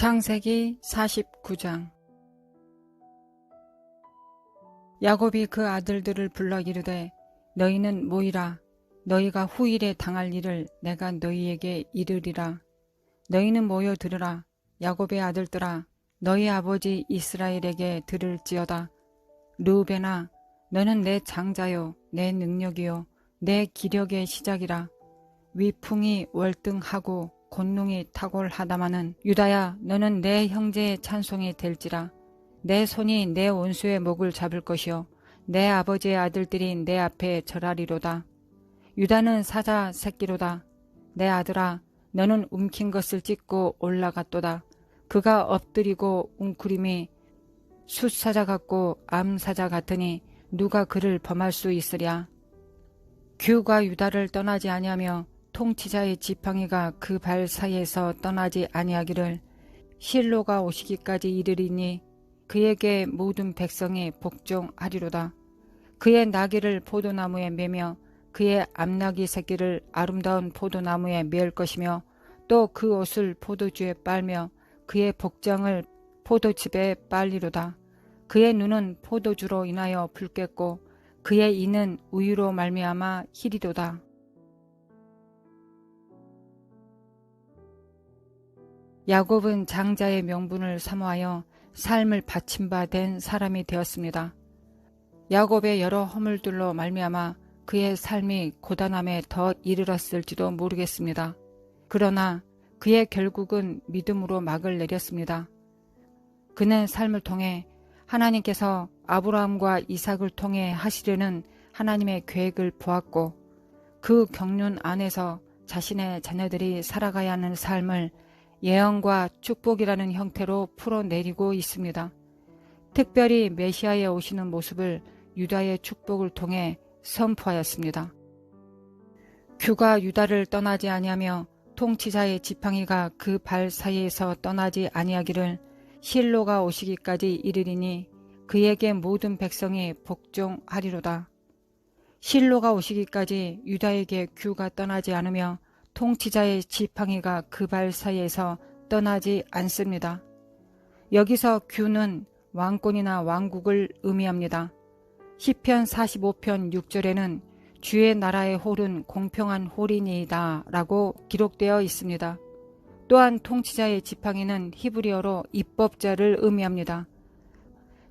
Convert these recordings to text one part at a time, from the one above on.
창세기 49장. 야곱이 그 아들들을 불러 이르되 너희는 모이라. 너희가 후일에 당할 일을 내가 너희에게 이르리라. 너희는 모여 들으라. 야곱의 아들들아, 너희 아버지 이스라엘에게 들을지어다. 르우벤아, 너는 내 장자요, 내 능력이요, 내 기력의 시작이라. 위풍이 월등하고 곤농이 탁월하다마는 유다야, 너는 내 형제의 찬송이 될지라. 내 손이 내 원수의 목을 잡을 것이요, 내 아버지의 아들들이 내 앞에 절하리로다. 유다는 사자 새끼로다. 내 아들아, 너는 움킨 것을 찢고 올라갔도다. 그가 엎드리고 웅크림이 숫사자 같고 암사자 같으니 누가 그를 범할 수 있으랴. 규가 유다를 떠나지 아니하며 통치자의 지팡이가 그 발 사이에서 떠나지 아니하기를 실로가 오시기까지 이르리니 그에게 모든 백성이 복종하리로다. 그의 나귀를 포도나무에 매며 그의 암나귀 새끼를 아름다운 포도나무에 매을 것이며 또 그 옷을 포도주에 빨며 그의 복장을 포도즙에 빨리로다. 그의 눈은 포도주로 인하여 붉겠고 그의 이는 우유로 말미암아 희리로다. 야곱은 장자의 명분을 사모하여 삶을 바친 바 된 사람이 되었습니다. 야곱의 여러 허물들로 말미암아 그의 삶이 고단함에 더 이르렀을지도 모르겠습니다. 그러나 그의 결국은 믿음으로 막을 내렸습니다. 그는 삶을 통해 하나님께서 아브라함과 이삭을 통해 하시려는 하나님의 계획을 보았고 그 경륜 안에서 자신의 자녀들이 살아가야 하는 삶을 예언과 축복이라는 형태로 풀어내리고 있습니다. 특별히 메시아에 오시는 모습을 유다의 축복을 통해 선포하였습니다. 규가 유다를 떠나지 아니하며 통치자의 지팡이가 그 발 사이에서 떠나지 아니하기를 실로가 오시기까지 이르리니 그에게 모든 백성이 복종하리로다. 실로가 오시기까지 유다에게 규가 떠나지 않으며 통치자의 지팡이가 그 발 사이에서 떠나지 않습니다. 여기서 규는 왕권이나 왕국을 의미합니다. 시편 45편 6절에는 주의 나라의 홀은 공평한 홀이니이다 라고 기록되어 있습니다. 또한 통치자의 지팡이는 히브리어로 입법자를 의미합니다.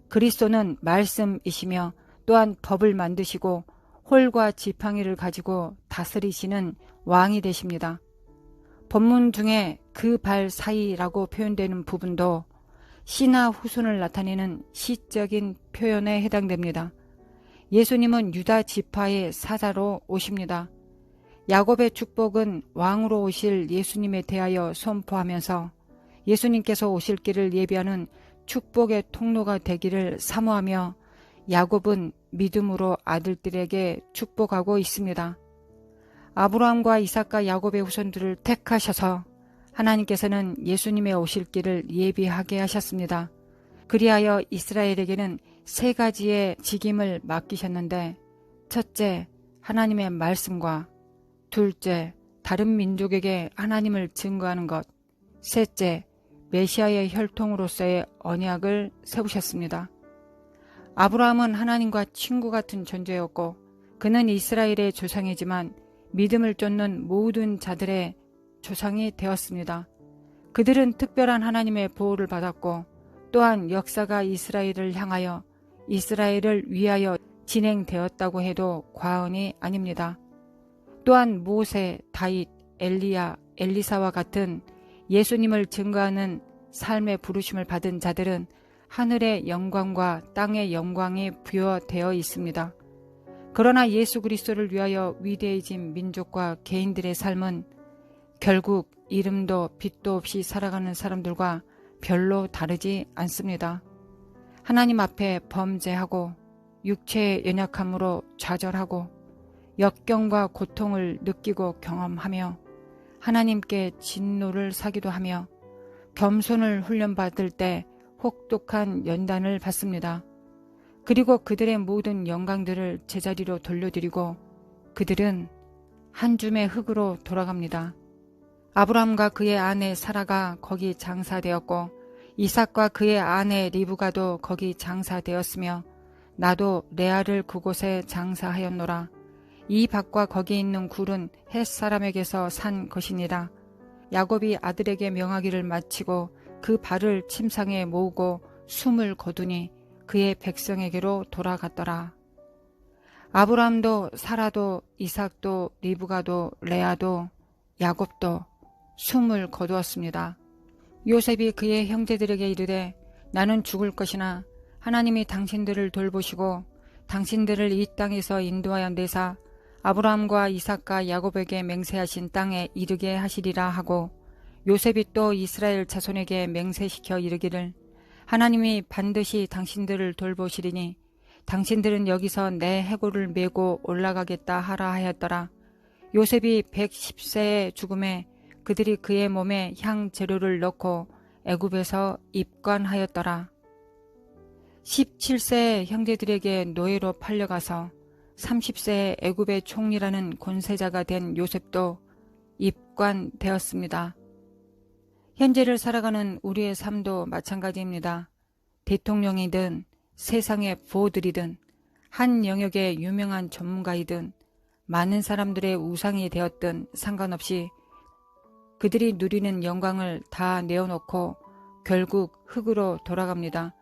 그리스도는 말씀이시며 또한 법을 만드시고 홀과 지팡이를 가지고 다스리시는 왕이 되십니다. 본문 중에 그 발 사이라고 표현되는 부분도 시나 후손을 나타내는 시적인 표현에 해당됩니다. 예수님은 유다 지파의 사자로 오십니다. 야곱의 축복은 왕으로 오실 예수님에 대하여 선포하면서 예수님께서 오실 길을 예비하는 축복의 통로가 되기를 사모하며 야곱은 믿음으로 아들들에게 축복하고 있습니다. 아브라함과 이삭과 야곱의 후손들을 택하셔서 하나님께서는 예수님의 오실 길을 예비하게 하셨습니다. 그리하여 이스라엘에게는 세 가지의 직임을 맡기셨는데, 첫째, 하나님의 말씀과, 둘째, 다른 민족에게 하나님을 증거하는 것, 셋째, 메시아의 혈통으로서의 언약을 세우셨습니다. 아브라함은 하나님과 친구 같은 존재였고 그는 이스라엘의 조상이지만 믿음을 쫓는 모든 자들의 조상이 되었습니다. 그들은 특별한 하나님의 보호를 받았고 또한 역사가 이스라엘을 향하여 이스라엘을 위하여 진행되었다고 해도 과언이 아닙니다. 또한 모세, 다윗, 엘리야, 엘리사와 같은 예수님을 증거하는 삶의 부르심을 받은 자들은 하늘의 영광과 땅의 영광이 부여되어 있습니다. 그러나 예수 그리스도를 위하여 위대해진 민족과 개인들의 삶은 결국 이름도 빛도 없이 살아가는 사람들과 별로 다르지 않습니다. 하나님 앞에 범죄하고 육체의 연약함으로 좌절하고 역경과 고통을 느끼고 경험하며 하나님께 진노를 사기도 하며 겸손을 훈련받을 때 혹독한 연단을 받습니다. 그리고 그들의 모든 영광들을 제자리로 돌려드리고 그들은 한 줌의 흙으로 돌아갑니다. 아브라함과 그의 아내 사라가 거기 장사되었고 이삭과 그의 아내 리브가도 거기 장사되었으며 나도 레아를 그곳에 장사하였노라. 이 밭과 거기 있는 굴은 헷 사람에게서 산 것이니라. 야곱이 아들에게 명하기를 마치고 그 발을 침상에 모으고 숨을 거두니 그의 백성에게로 돌아갔더라. 아브라함도 사라도 이삭도 리브가도 레아도 야곱도 숨을 거두었습니다. 요셉이 그의 형제들에게 이르되 나는 죽을 것이나 하나님이 당신들을 돌보시고 당신들을 이 땅에서 인도하여 내사 아브라함과 이삭과 야곱에게 맹세하신 땅에 이르게 하시리라 하고 요셉이 또 이스라엘 자손에게 맹세시켜 이르기를 하나님이 반드시 당신들을 돌보시리니 당신들은 여기서 내 해골을 메고 올라가겠다 하라 하였더라. 요셉이 110세의 죽음에 그들이 그의 몸에 향 재료를 넣고 애굽에서 입관하였더라. 17세의 형제들에게 노예로 팔려가서 30세의 애굽의 총리라는 권세자가 된 요셉도 입관되었습니다. 현재를 살아가는 우리의 삶도 마찬가지입니다. 대통령이든 세상의 부호들이든 한 영역의 유명한 전문가이든 많은 사람들의 우상이 되었든 상관없이 그들이 누리는 영광을 다 내어놓고 결국 흙으로 돌아갑니다.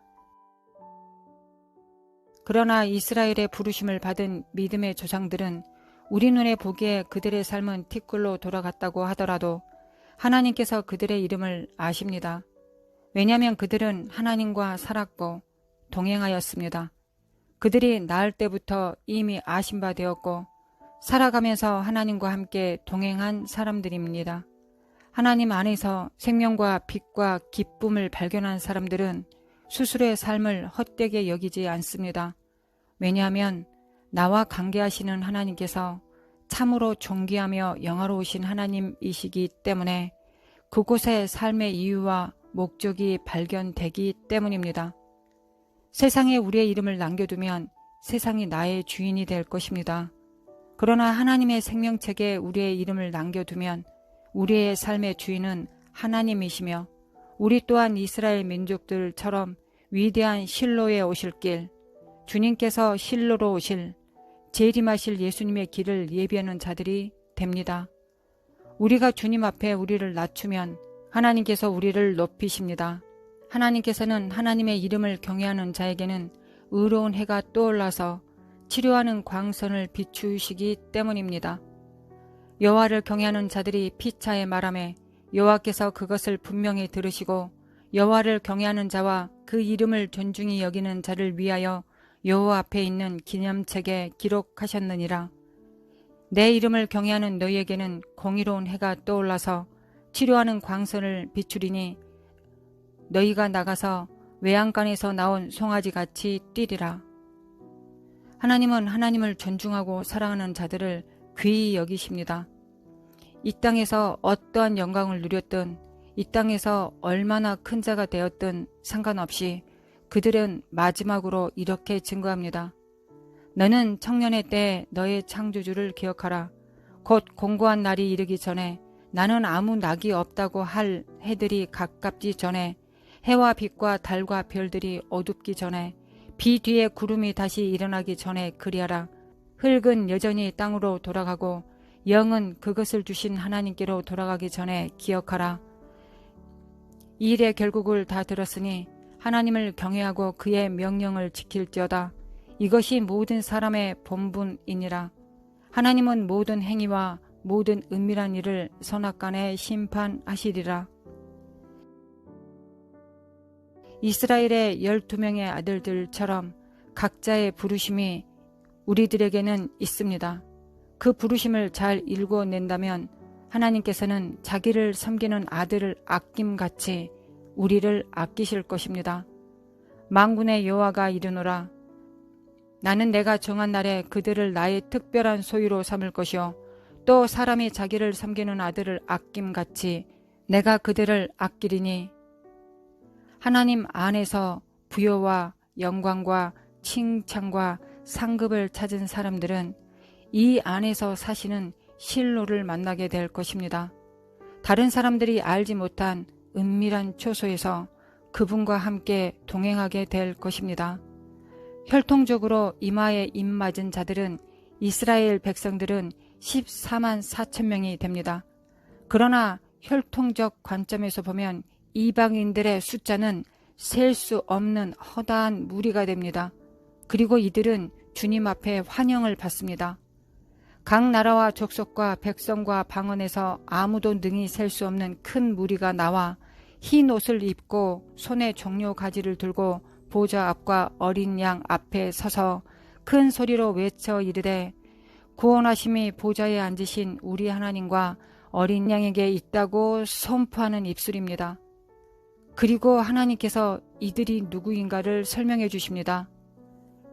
그러나 이스라엘의 부르심을 받은 믿음의 조상들은 우리 눈에 보기에 그들의 삶은 티끌로 돌아갔다고 하더라도 하나님께서 그들의 이름을 아십니다. 왜냐하면 그들은 하나님과 살았고 동행하였습니다. 그들이 낳을 때부터 이미 아신 바 되었고 살아가면서 하나님과 함께 동행한 사람들입니다. 하나님 안에서 생명과 빛과 기쁨을 발견한 사람들은 스스로의 삶을 헛되게 여기지 않습니다. 왜냐하면 나와 관계하시는 하나님께서 참으로 존귀하며 영화로우신 하나님이시기 때문에 그곳의 삶의 이유와 목적이 발견되기 때문입니다. 세상에 우리의 이름을 남겨두면 세상이 나의 주인이 될 것입니다. 그러나 하나님의 생명책에 우리의 이름을 남겨두면 우리의 삶의 주인은 하나님이시며 우리 또한 이스라엘 민족들처럼 위대한 실로에 오실 길, 주님께서 실로로 오실 재림하실 예수님의 길을 예비하는 자들이 됩니다. 우리가 주님 앞에 우리를 낮추면 하나님께서 우리를 높이십니다. 하나님께서는 하나님의 이름을 경외하는 자에게는 의로운 해가 떠올라서 치료하는 광선을 비추시기 때문입니다. 여호와를 경외하는 자들이 피차에 말하매 여호와께서 그것을 분명히 들으시고 여호와를 경외하는 자와 그 이름을 존중히 여기는 자를 위하여 여호와 앞에 있는 기념책에 기록하셨느니라. 내 이름을 경외하는 너희에게는 공의로운 해가 떠올라서 치료하는 광선을 비추리니 너희가 나가서 외양간에서 나온 송아지같이 뛰리라. 하나님은 하나님을 존중하고 사랑하는 자들을 귀히 여기십니다. 이 땅에서 어떠한 영광을 누렸든 이 땅에서 얼마나 큰 자가 되었든 상관없이 그들은 마지막으로 이렇게 증거합니다. 너는 청년의 때에 너의 창조주를 기억하라. 곧 공고한 날이 이르기 전에 나는 아무 낙이 없다고 할 해들이 가깝기 전에 해와 빛과 달과 별들이 어둡기 전에 비 뒤에 구름이 다시 일어나기 전에 그리하라. 흙은 여전히 땅으로 돌아가고 영은 그것을 주신 하나님께로 돌아가기 전에 기억하라. 이 일의 결국을 다 들었으니 하나님을 경외하고 그의 명령을 지킬지어다. 이것이 모든 사람의 본분이니라. 하나님은 모든 행위와 모든 은밀한 일을 선악간에 심판하시리라. 이스라엘의 12명의 아들들처럼 각자의 부르심이 우리들에게는 있습니다. 그 부르심을 잘 읽어낸다면 하나님께서는 자기를 섬기는 아들을 아낌같이 우리를 아끼실 것입니다. 만군의 여호와가 이르노라. 나는 내가 정한 날에 그들을 나의 특별한 소유로 삼을 것이요 또 사람이 자기를 섬기는 아들을 아낌같이 내가 그들을 아끼리니 하나님 안에서 부여와 영광과 칭찬과 상급을 찾은 사람들은 이 안에서 사시는 실로를 만나게 될 것입니다. 다른 사람들이 알지 못한 은밀한 초소에서 그분과 함께 동행하게 될 것입니다. 혈통적으로 이마에 입 맞은 자들은 이스라엘 백성들은 14만 4천 명이 됩니다. 그러나 혈통적 관점에서 보면 이방인들의 숫자는 셀 수 없는 허다한 무리가 됩니다. 그리고 이들은 주님 앞에 환영을 받습니다. 각 나라와 족속과 백성과 방언에서 아무도 능히 셀 수 없는 큰 무리가 나와 흰 옷을 입고 손에 종려 가지를 들고 보좌 앞과 어린 양 앞에 서서 큰 소리로 외쳐 이르되 구원하심이 보좌에 앉으신 우리 하나님과 어린 양에게 있다고 선포하는 입술입니다. 그리고 하나님께서 이들이 누구인가를 설명해 주십니다.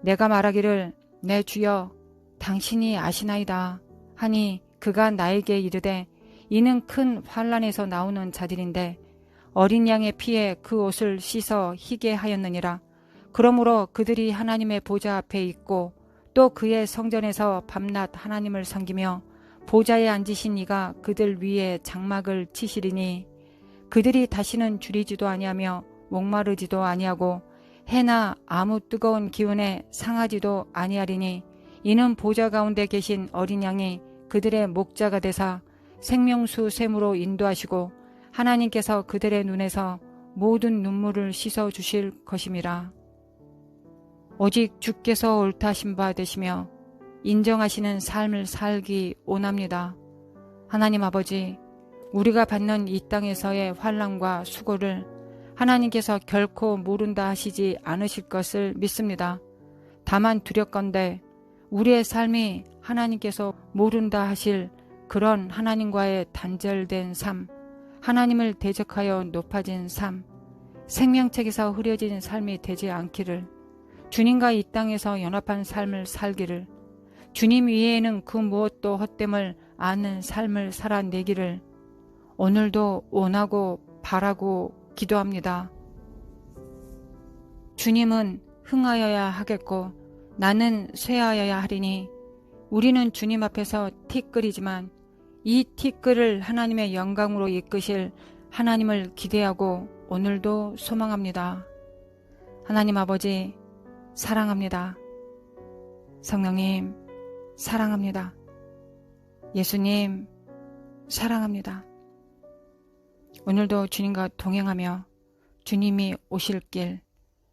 내가 말하기를 내 주여 당신이 아시나이다 하니 그가 나에게 이르되 이는 큰 환난에서 나오는 자들인데 어린 양의 피에 그 옷을 씻어 희게 하였느니라. 그러므로 그들이 하나님의 보좌 앞에 있고 또 그의 성전에서 밤낮 하나님을 섬기며 보좌에 앉으신 이가 그들 위에 장막을 치시리니 그들이 다시는 줄이지도 아니하며 목마르지도 아니하고 해나 아무 뜨거운 기운에 상하지도 아니하리니 이는 보좌 가운데 계신 어린 양이 그들의 목자가 되사 생명수 샘으로 인도하시고 하나님께서 그들의 눈에서 모든 눈물을 씻어 주실 것임이라. 오직 주께서 옳다 하신 바 되시며 인정하시는 삶을 살기 원합니다. 하나님 아버지, 우리가 받는 이 땅에서의 환난과 수고를 하나님께서 결코 모른다 하시지 않으실 것을 믿습니다. 다만 두렵건대 우리의 삶이 하나님께서 모른다 하실 그런 하나님과의 단절된 삶, 하나님을 대적하여 높아진 삶, 생명책에서 흐려진 삶이 되지 않기를, 주님과 이 땅에서 연합한 삶을 살기를, 주님 위에는 그 무엇도 헛됨을 아는 삶을 살아내기를 오늘도 원하고 바라고 기도합니다. 주님은 흥하여야 하겠고 나는 쇠하여야 하리니 우리는 주님 앞에서 티끌이지만 이 티끌을 하나님의 영광으로 이끄실 하나님을 기대하고 오늘도 소망합니다. 하나님 아버지 사랑합니다. 성령님 사랑합니다. 예수님 사랑합니다. 오늘도 주님과 동행하며 주님이 오실 길,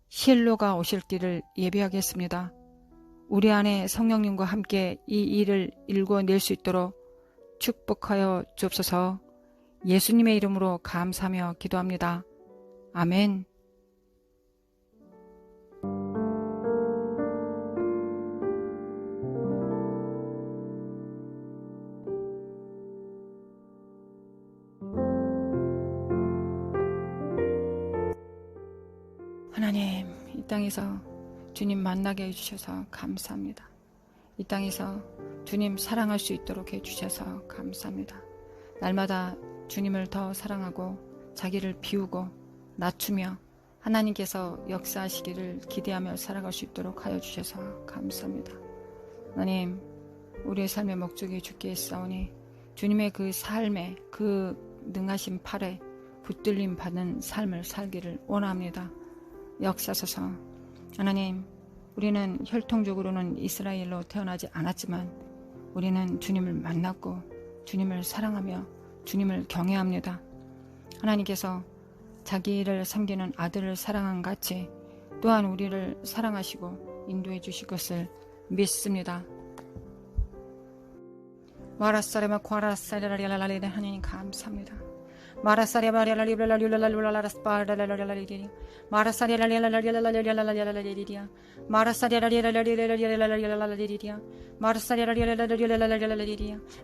실로가 오실 길을 예비하겠습니다. 우리 안에 성령님과 함께 이 일을 일궈낼 수 있도록 축복하여 주옵소서. 예수님의 이름으로 감사하며 기도합니다. 아멘. 하나님, 이 땅에서 주님 만나게 해주셔서 감사합니다. 이 땅에서 주님 사랑할 수 있도록 해주셔서 감사합니다. 날마다 주님을 더 사랑하고 자기를 비우고 낮추며 하나님께서 역사하시기를 기대하며 살아갈 수 있도록 하여 주셔서 감사합니다. 하나님, 우리의 삶의 목적이 주께 있사오니 주님의 그 삶에 그 능하신 팔에 붙들림 받는 삶을 살기를 원합니다. 역사소서. 하나님, 우리는 혈통적으로는 이스라엘로 태어나지 않았지만 우리는 주님을 만났고 주님을 사랑하며 주님을 경외합니다. 하나님께서 자기를 섬기는 아들을 사랑한 같이 또한 우리를 사랑하시고 인도해 주실 것을 믿습니다. 마라사레마 과라사레라리라라리라 하나님 감사합니다.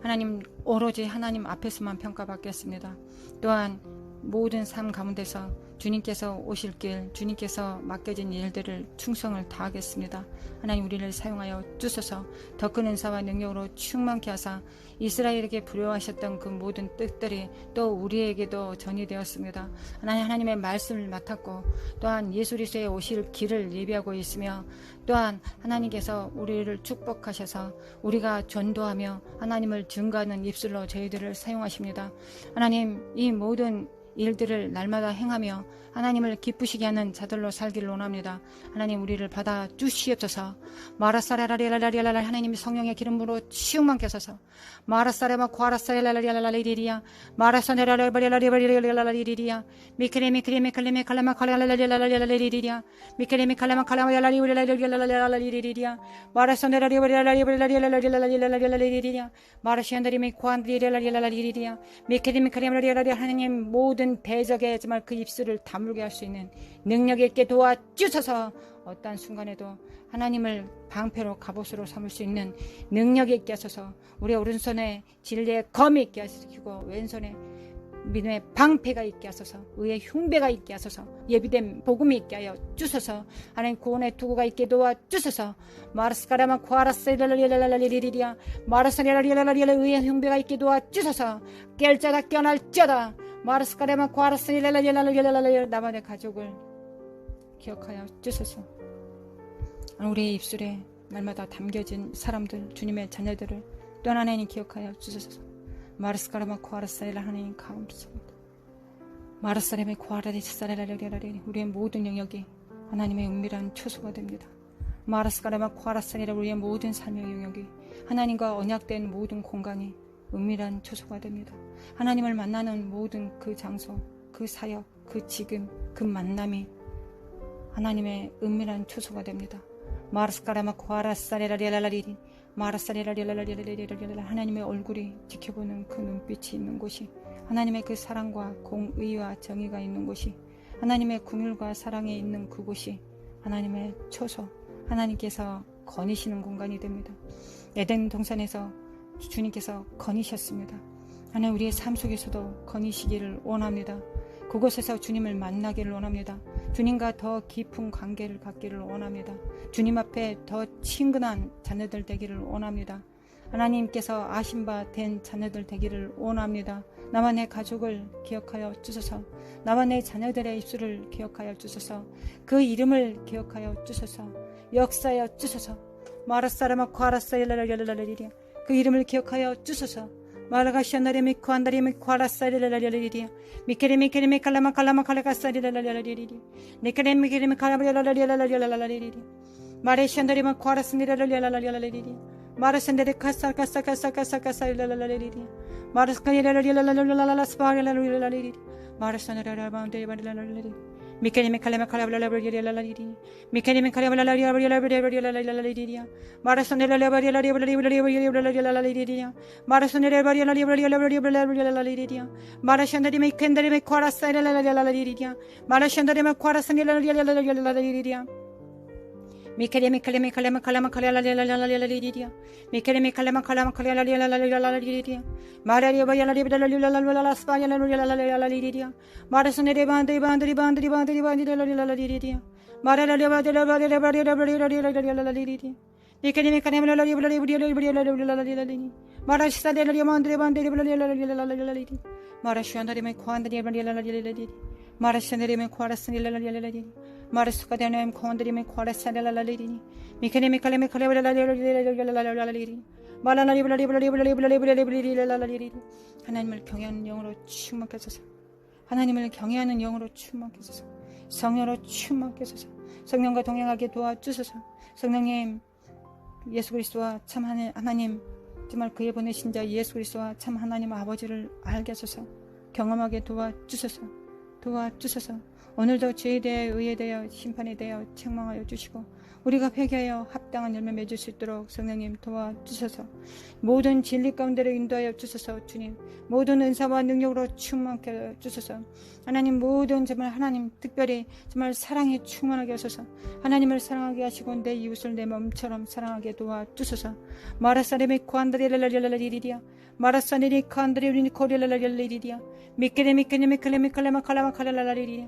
하나님 오로지 하나님 앞에서만 평가받겠습니다. 또한 모든 삶 가운데서 주님께서 오실 길, 주님께서 맡겨진 일들을 충성을 다하겠습니다. 하나님 우리를 사용하여 주소서. 더 큰 은사와 능력으로 충만케 하사 이스라엘에게 불효하셨던 그 모든 뜻들이 또 우리에게도 전이되었습니다. 하나님의 말씀을 맡았고 또한 예수 그리스도의 오실 길을 예비하고 있으며 또한 하나님께서 우리를 축복하셔서 우리가 전도하며 하나님을 증거하는 입술로 저희들을 사용하십니다. 하나님 이 모든 일들을 날마다 행하며 하나님을 기쁘시게 하는 자들로 살기를 원합니다. 하나님 우리를 받아 주시옵소서. 마라사라라리라리라라 하나님 성령의 기름으로 치움만 켜소서. 마라사레마 과라사레라리라리리리야 마라사레라리라리라리리리야 미크레미크레미클레미 칼라마 칼라라리라리라리리리야 미크레미 칼라마 칼라마라리라리라리라리리리야 마라사레라리라리라리라리라리라리리리야 마라시안드리미 과안드리라리라리리리야 미크레미 칼라마라리라리 하나님 모든 대적의 정말 그 입술을 다물게 할 수 있는 능력 있게 도와주셔서 어떠한 순간에도 하나님을 방패로 갑옷으로 삼을 수 있는 능력 있게 하소서. 우리의 오른손에 진리의 검이 있게 하시고 왼손에 믿음의 방패가 있게 하소서. 의의 흉배가 있게 하소서. 예비된 복음이 있게 하여 주소서. 하나님 구원의 투구가 있게 도와주소서. 마르스카라마 쿠아라스레라리라리리리리야 마르스레라리라리라 의의 흉배가 있게 도와주소서. 깰 자가 깨어날지어다. 마르스카라마 쿠아라스레라리라리라리라 나와 내 가족을 기억하여 주소서. 우리의 입술에 날마다 담겨진 사람들 주님의 자녀들을 또 하나님 기억하여 주소서. 마르스카라마 쿠아라사레라 하나님 가운데서입니다. 마르사레메 쿠아라리사레라리라리 우리의 모든 영역이 하나님의 은밀한 초소가 됩니다. 마르스카라마 쿠아라사레라 우리의 모든 삶의 영역이 하나님과 언약된 모든 공간이 은밀한 초소가 됩니다. 하나님을 만나는 모든 그 장소, 그 사역, 그 지금, 그 만남이 하나님의 은밀한 초소가 됩니다. 마르스카라마 쿠아라사레라리라리리 마라사레라리라리라리라리라 하나님의 얼굴이 지켜보는 그 눈빛이 있는 곳이 하나님의 그 사랑과 공의와 정의가 있는 곳이 하나님의 긍휼과 사랑이 있는 그곳이 하나님의 초소 하나님께서 거니시는 공간이 됩니다. 에덴 동산에서 주님께서 거니셨습니다. 하나님 우리의 삶 속에서도 거니시기를 원합니다. 그곳에서 주님을 만나기를 원합니다. 주님과 더 깊은 관계를 갖기를 원합니다. 주님 앞에 더 친근한 자녀들 되기를 원합니다. 하나님께서 아신 바 된 자녀들 되기를 원합니다. 나와 내 가족을 기억하여 주소서. 나와 내 자녀들의 입술을 기억하여 주소서. 그 이름을 기억하여 주소서. 역사하여 주소서. 마라사라마 과라사일라라라라라리리야 그 이름을 기억하여 주소서. 마라가시아나레미 쿠안다리미 쿠아라사리라라라리리야 미케레미케레미 칼라마 칼라마 칼라가사리라라라리리리 니케레미케레미 칼라라라라라라라리리 마레시안다리마 쿠아라스니라라라라라리리 마라산데레 카사카사카사카사카사리라라라리리 마라스카리라라라라라라라스파리라라리리 마라산다라라바운데리바리라라리리 미케레미 칼라마 칼라라라라라리리 미케레미 칼라라라라라라라리리 마라산데라라라라라라라리리 마라산데라라라라라라라리리 마라산데리미 켄데리미 쿠아라사리라라라리리 마라산데리미 쿠아라사리라라라라리리 미케레미 칼레미 칼레마 칼라마 칼라라라라라라리리 미케레미 칼레마 칼라마 칼라라라라라라리리 마라리바야라리바라리라라라라스파야라라라라라리리 마라산데레반데반데리반데리반데리반데리라라리리 마라라리바데라바데라바데라바데라바데라리리 미케레미 칼레마라리바라리바라리바라리바라리리 마라시사데라리만데레반데리바라리라라리리 마라시안다리메 코안데리바라리라라리리 마라시안데리메 코아라스니라라리리 마르스카데네임 콘드리메 코아라사라라리리 미케레미 칼레미 칼레라라라라라라리리 마라라리바라리바라리바라리바라리바라리바라리리 하나님을 경외하는 영으로 충만케 하소서. 하나님을 경외하는 영으로 충만케 하소서. 성령으로 충만케 하소서. 성령과 동행하게 도와주소서. 성령님 예수 그리스도와 참 하나님 정말 그에 보내신 자 예수 그리스도와 참 하나님 아버지를 알게 하소서. 경험하게 도와주소서. 도와주소서. 오늘도 죄에 대해 의에 대하여 심판에 대하여 책망하여 주시고 우리가 회개하여 합당한 열매 맺을 수 있도록 성령님 도와주소서. 모든 진리 가운데로 인도하여 주소서. 주님 모든 은사와 능력으로 충만케 하여 주소서. 하나님 모든 정말 하나님 특별히 정말 사랑에 충만하게 하소서. 하나님을 사랑하게 하시고 내 이웃을 내 몸처럼 사랑하게 도와주소서. 마라사레미 코안드리라라라라리리야 마라사네리 칸드리우니 코리라라라리리야 미케레미케네미클레미칼레마 칼라마 칼라라라리리야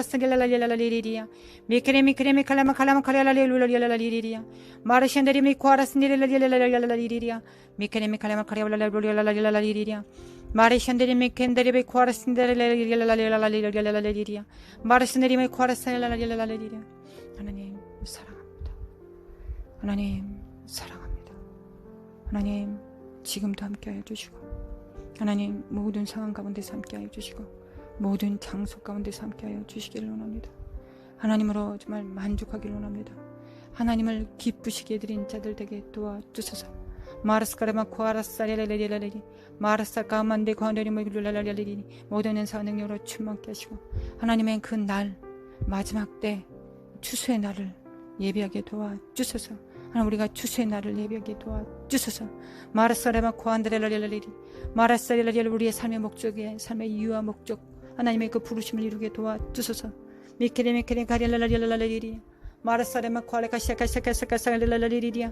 코아라스닐랄랄랄랄리리리야 미케레미카라마칼라마칼라마칼라랄랄랄리리리야 마르샨데리미코아라스닐랄랄랄랄리리리야 미케레미칼라마칼라랄랄랄랄리리리야 마르샨데리미켄데리미코아라스닐랄랄랄리리리야 마르스네리미코아라스닐랄랄랄리리리야 하나님 사랑합니다. 하나님 사랑합니다. 하나님 지금도 함께하여 주시고 하나님 모든 상황 가운데서 함께하여 주시고 모든 장소 가운데서 함께하여 주시기를 원합니다. 하나님으로 정말 만족하기를 원합니다. 하나님을 기쁘시게 해드린 자들 되게 도와주소서. 마르스카르마 코아라사레레레레레레 마르사카만데 관데리모이룰랄랄랄리리 모든 은사와 능력으로 충만케 하시고 하나님의 그 날 마지막 때 추수의 날을 예비하게 도와주소서. 하나님 우리가 추수의 날을 예비하게 도와주소서. 마르사레마 코안드레랄랄리리 마라사레랄 우리의 삶의 목적에 삶의 이유와 목적 하나님의 그 부르심을 이루게 도와주소서. 미케레미케레 가리랄랄랄랄리리 마라사레마 코알레카시아카시아카시아카살랄랄리리야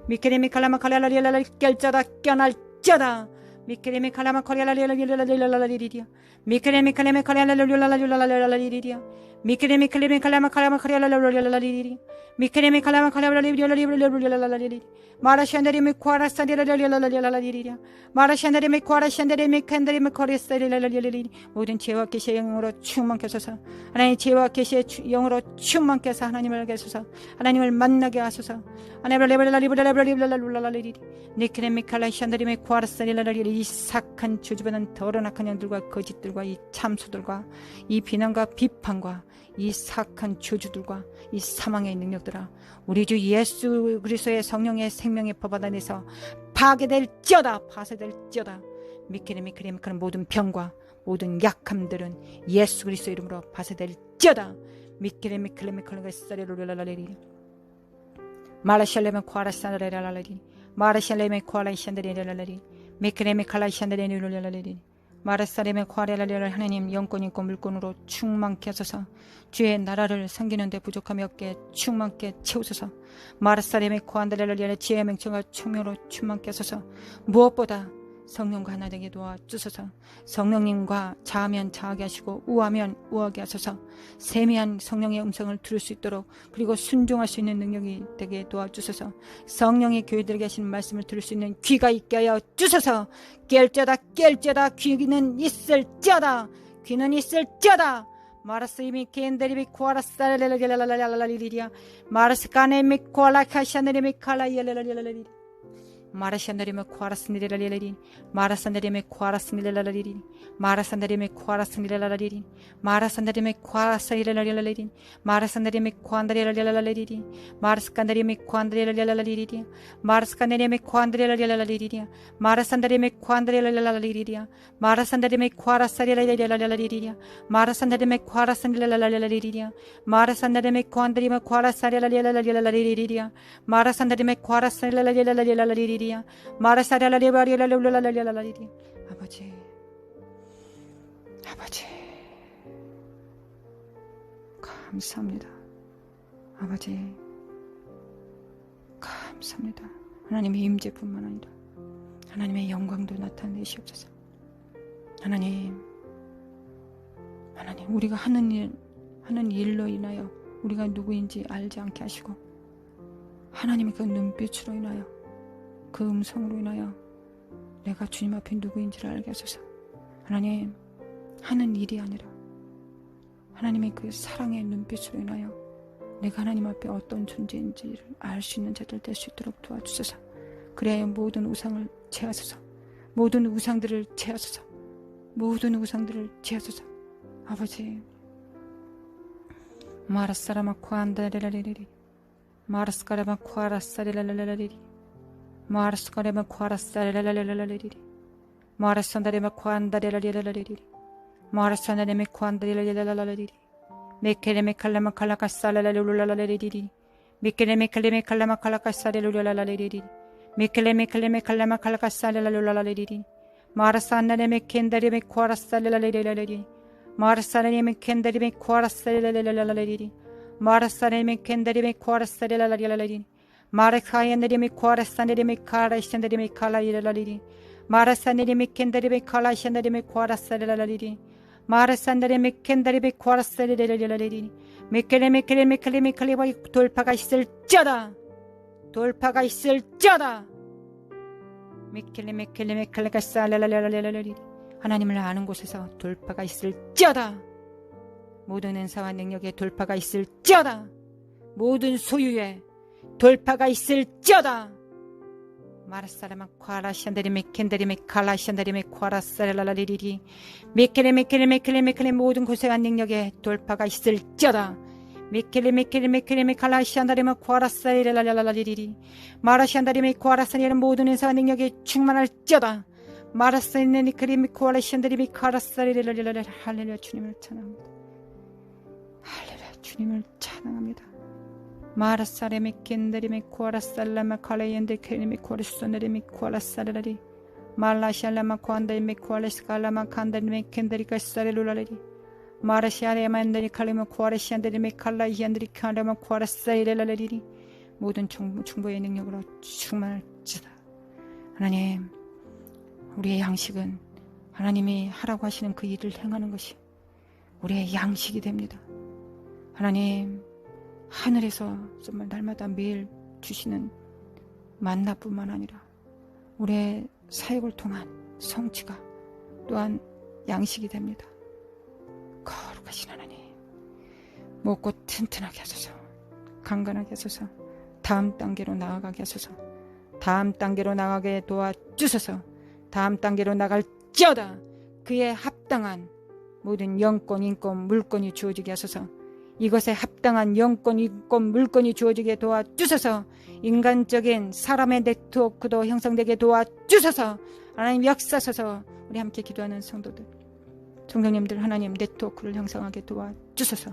미케레미칼라마칼랄랄랄랄 결자다 껴날자다 미케레미칼라마칼랄랄랄랄랄랄리리야 미케레미칼레미칼랄랄랄랄랄랄리리야 미케레미칼레미칼라마칼라마칼랄랄랄랄랄리리야 미케레미칼라마칼랄랄랄랄랄랄리리 마라샨데리미 코아라사리랄랄랄랄랄리리야 마라샨데리미 코아라샨데리미 캔데리미 코리스라릴랄랄리리 모든 죄와 계시의 영으로 충만케 하소서. 하나님 죄와 계시의 영으로 충만케 하소서. 하나님을 알게 하소서. 하나님을 만나게 하소서. 하나님을 니케레미칼라샨데리미 코아라사리랄랄리리 이 착한 저주받은 더러운 악한 영들과 거짓들과 이 참소들과 이 비난과 비판과 이 사악한 저주들과 이 사망의 능력들아 우리 주 예수 그리스도의 성령의 생명의 법 안에서 파괴될지어다 파쇄될지어다 미케레미케레미카는 모든 병과 모든 약함들은 예수 그리스도 이름으로 파쇄될지어다 미케레미케레미카가 사레로랄랄라리 마라샬레메 코아라산레랄랄라리 마라샬레메 코아라산레랄랄라리 미케레미칼라산레랄랄라리 마라사레메 코아레랄랄 하나님 영권 인권 물권으로 충만케 하소서. 주의 나라를 섬기는 데 부족함이 없게 충만케 채우소서. 마라사레메 코안달랄랄 지혜의 맹청과 총명으로 충만케 하소서. 무엇보다 성령과 하나 되게 도와주소서. 성령님과 자하면 자하게 하시고 우하면 우하게 하소서. 세미한 성령의 음성을 들을 수 있도록 그리고 순종할 수 있는 능력이 되게 도와주소서. 성령의 교회들에게 하시는 말씀을 들을 수 있는 귀가 있게 하여 주소서. 깰지어다 귀는 있을지어다 귀는 있을지어다 마라스이미 켄데리비 코아라사레레레레레레레레리리야 마라스카네미 코알라카샤네리미 칼라이엘레레레레리 마라산다리메 코아라스니레라리리 마라산다리메 코아라스니레라리리 마라산다리메 코아라스니레라리리 마라산다리메 코아라스니레라리리 마라산다리메 코안다리라리라리리 마라스칸다리메 코안다리라리라리리 마라스칸다리메 코안다리라리라리리 마라산다리메 코안다리라리라리리 마라산다리메 코아라사리라리라리리 마라산다리메 코아라스니레라리라리리 마라산다리메 코안다리메 코아라사리라리라리리 마라산다리메 코아라사리라리라리라리리 마라사리라리라리라리라리리 아버지 아버지 감사합니다. 아버지 감사합니다. 하나님의 임재뿐만 아니라 하나님의 영광도 나타내시옵소서. 하나님 우리가 하는 일로 인하여 우리가 누구인지 알지 않게 하시고 하나님의 그 눈빛으로 인하여 그 음성으로 인하여 내가 주님 앞에 누구인지를 알게 하소서. 하나님 하는 일이 아니라 하나님의 그 사랑의 눈빛으로 인하여 내가 하나님 앞에 어떤 존재인지를 알 수 있는 자들 될 수 있도록 도와주소서. 그래야 모든 우상을 제하소서. 모든 우상들을 제하소서. 모든 우상들을 제하소서. 아버지 마라사라마 코안다레라리리 마라스카라마 코아라사레라리리 마라스카라마 코아라사레라리리 마라산다레마 코안다레라리리 마라산다레마 코안다레라리리 메케레메 칼라마 칼라카사레라리리 메케레메 칼레메 칼라마 칼라카사레라리리 메케레메 칼레메 칼라마 칼라카사레라리리 마라산다레메 켄다레메 코아라사레라리리 마라사레메 켄다레메 코아라사레라리리 마라사레메 켄다레메 코아라사레라리리 마라카야네레메 코아라사네레메 카라이산데레메 칼라이라리리 마라사네레메 켄다레메 칼라이산데레메 코아라사레라리리 마라산데레메 켄다레메 코아라사레라리리 메케레메케레메케레메 칼레바 돌파가 있을지어다. 돌파가 있을지어다. 메켈레메켈레메 칼라카사레라리리 하나님을 아는 곳에서 돌파가 있을지어다. 모든 은사와 능력에 돌파가 있을지어다. 모든 소유에 돌파가 있을지어다. 마라사라마 콰라샨다리메 켄다리메 칼라샨다리메 콰라사라라리리 메켈레메켈레메켈레메켈레 모든 고생한 능력에 돌파가 있을지어다. 메켈레메켈레메켈레메 칼라샨다리메 콰라사라라라리리 마라샨다리메 콰라사리라는 모든 은사와 능력에 충만할지어다. 마라사리네 크리미 콰라샨다리메 카라사리라라라라 할렐루야 주님을 찬양합니다. 할렐루야 주님을 찬양합니다. 마라사레메 켄다리메 코아라살라마 칼레yen데 케리메 코아르스나리메 코아라사라리 말라샬라마 코안다리메 코아레스칼라마 칸다리메 켄다리카 사레루라리 마라샤레만다리 칼레마 코아레시안다리메 칼라이안다리 칸라마 코아라사이레라리 모든 중보의 능력으로 충만할지다. 하나님 우리의 양식은 하나님이 하라고 하시는 그 일을 행하는 것이 우리의 양식이 됩니다. 하나님 하늘에서 정말 날마다 매일 주시는 만나뿐만 아니라 우리의 사역을 통한 성취가 또한 양식이 됩니다. 거룩하신 하나님 먹고 튼튼하게 하소서. 강건하게 하소서. 다음 단계로 나아가게 하소서. 다음 단계로 나가게 도와주소서. 다음 단계로 나갈지어다. 그에 합당한 모든 영권, 인권, 물권이 주어지게 하소서. 이것에 합당한 영권, 인권, 물권이 주어지게 도와주소서. 인간적인 사람의 네트워크도 형성되게 도와주소서. 하나님 역사소서. 우리 함께 기도하는 성도들, 성도님들 하나님 네트워크를 형성하게 도와주소서.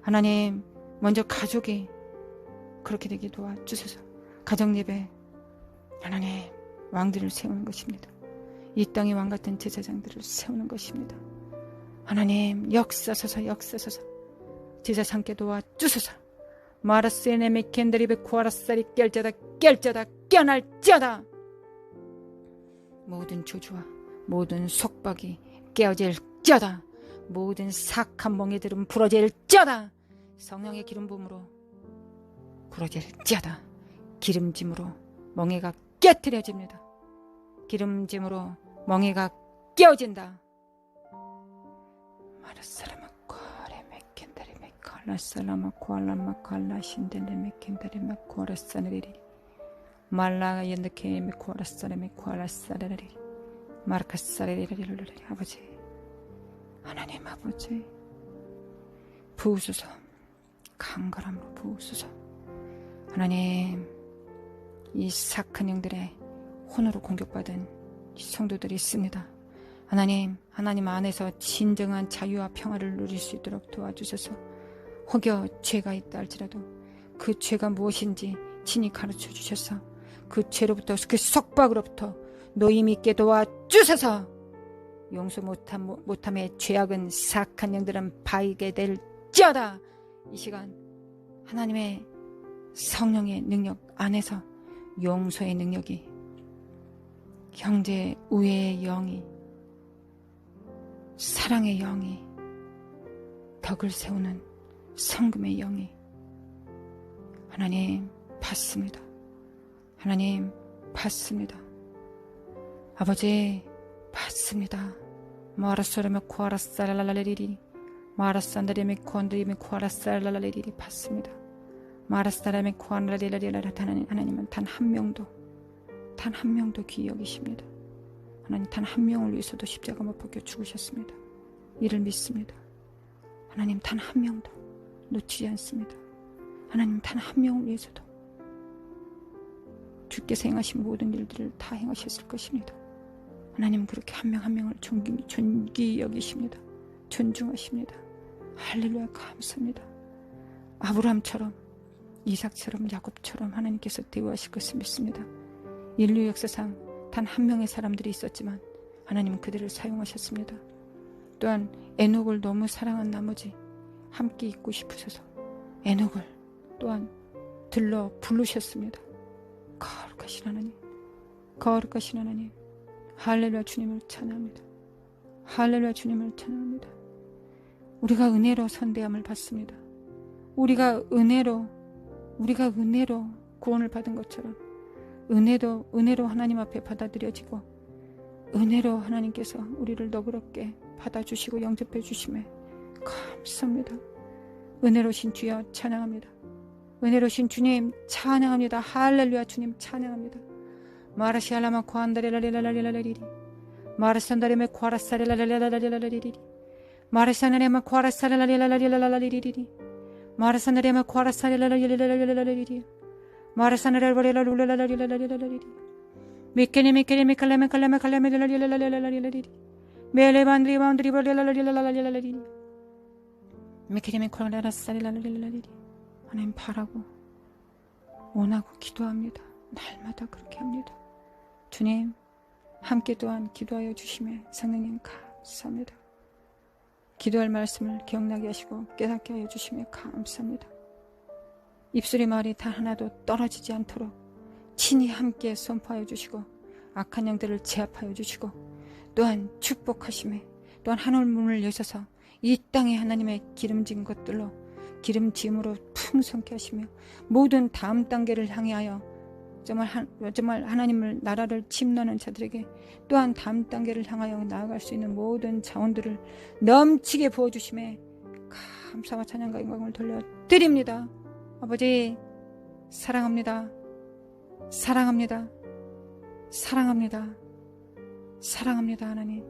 하나님 먼저 가족이 그렇게 되게 도와주소서. 가정예배 하나님 왕들을 세우는 것입니다. 이 땅의 왕같은 제사장들을 세우는 것입니다. 하나님 역사소서. 역사소서. 제자 삼게 도와주소서. 마라스에네메 켄드리베 코아라사리 깰자다 깨어날지어다. 모든 조주와 모든 속박이 깨어질지어다. 모든 사악한 멍에들은 부러질지어다. 성령의 기름 부음으로 부러질지어다. 기름짐으로 멍에가 깨트려집니다. 기름짐으로 멍에가 깨어진다. 마라사라마 칼라살라마 코알라마 칼라신델레메 켄다레마 코라사네리리 말라 옌드케 미코라사레 미코라사레리 마르카사레리리리리리. 아버지, 하나님 아버지, 부으소서. 강건함으로 부으소서. 하나님, 이 사악한 영들의 혼으로 공격받은 이 성도들이 있습니다. 하나님, 하나님 안에서 진정한 자유와 평화를 누릴 수 있도록 도와주셔서, 혹여 죄가 있다 할지라도 그 죄가 무엇인지 친히 가르쳐 주셔서 그 죄로부터, 그 속박으로부터 노임 있게 도와주셔서 용서 못함의 죄악은 사악한 영들은 바이게 될지어다. 이 시간 하나님의 성령의 능력 안에서 용서의 능력이, 형제 우애의 영이, 사랑의 영이, 덕을 세우는 성금의 영이 하나님 받습니다. 하나님 받습니다. 아버지 받습니다. 마라소르메 코아라살랄랄레리리 마라산다리메 코안드리메 코아라살랄랄레리리 받습니다. 마라사라메 코안라리라리라. 하나님은 단 한 명도 귀히 여기십니다. 하나님 단 한 명을 위해서도 십자가 못 박혀 죽으셨습니다. 이를 믿습니다. 하나님 단 한 명도 놓치지 않습니다. 하나님 단 한 명을 위해서도 주께서 행하신 모든 일들을 다 행하셨을 것입니다. 하나님 그렇게 한 명 한 명을 존귀히 여기십니다. 존중하십니다. 할렐루야. 감사합니다. 아브라함처럼, 이삭처럼, 야곱처럼 하나님께서 대우하실 것을 믿습니다. 인류 역사상 단 한 명의 사람들이 있었지만 하나님은 그들을 사용하셨습니다. 또한 에녹을 너무 사랑한 나머지 함께 있고 싶으셔서 에녹을 또한 들러 부르셨습니다. 거룩하신 하나님, 거룩하신 하나님, 할렐루야. 주님을 찬양합니다. 할렐루야. 주님을 찬양합니다. 우리가 은혜로 선대함을 받습니다. 우리가 은혜로 구원을 받은 것처럼 은혜로 하나님 앞에 받아들여지고, 은혜로 하나님께서 우리를 너그럽게 받아주시고 영접해 주심에 감사합니다. 은혜로신 주여 찬양합니다. 은혜로신 주님 찬양합니다. 할렐루야. 주님 찬양합니다. 마라시알라마 코안다레라리라리라리리 마라산다레메 코아라사레라리라리라리리 마라산다레메 코아라사레라리라리라리리 마라산다레메 코아라사레라리라리라리리 마라산다레라리라리라리라리리 미케니 미칼레메 칼레메라리라리라리리 메레반드리 반드리 바리라리라리라리리 미케니 코아라사레라리라리리. 하나님 바라고 원하고 기도합니다. 날마다 그렇게 합니다. 주님 함께 또한 기도하여 주심에 성령님 감사합니다. 기도할 말씀을 기억나게 하시고 깨닫게 하여 주심에 감사합니다. 입술의 말이 단 하나도 떨어지지 않도록 친히 함께 선포하여 주시고 악한 영들을 제압하여 주시고 또한 축복하심에 또한 하늘 문을 여셔서 이 땅에 하나님의 기름진 것들로 기름짐으로 풍성케 하시며 모든 다음 단계를 향하여 정말 하나님을 나라를 침노하는 자들에게 또한 다음 단계를 향하여 나아갈 수 있는 모든 자원들을 넘치게 부어주심에 감사와 찬양과 영광을 돌려드립니다. 아버지 사랑합니다. 사랑합니다. 사랑합니다. 사랑합니다. 하나님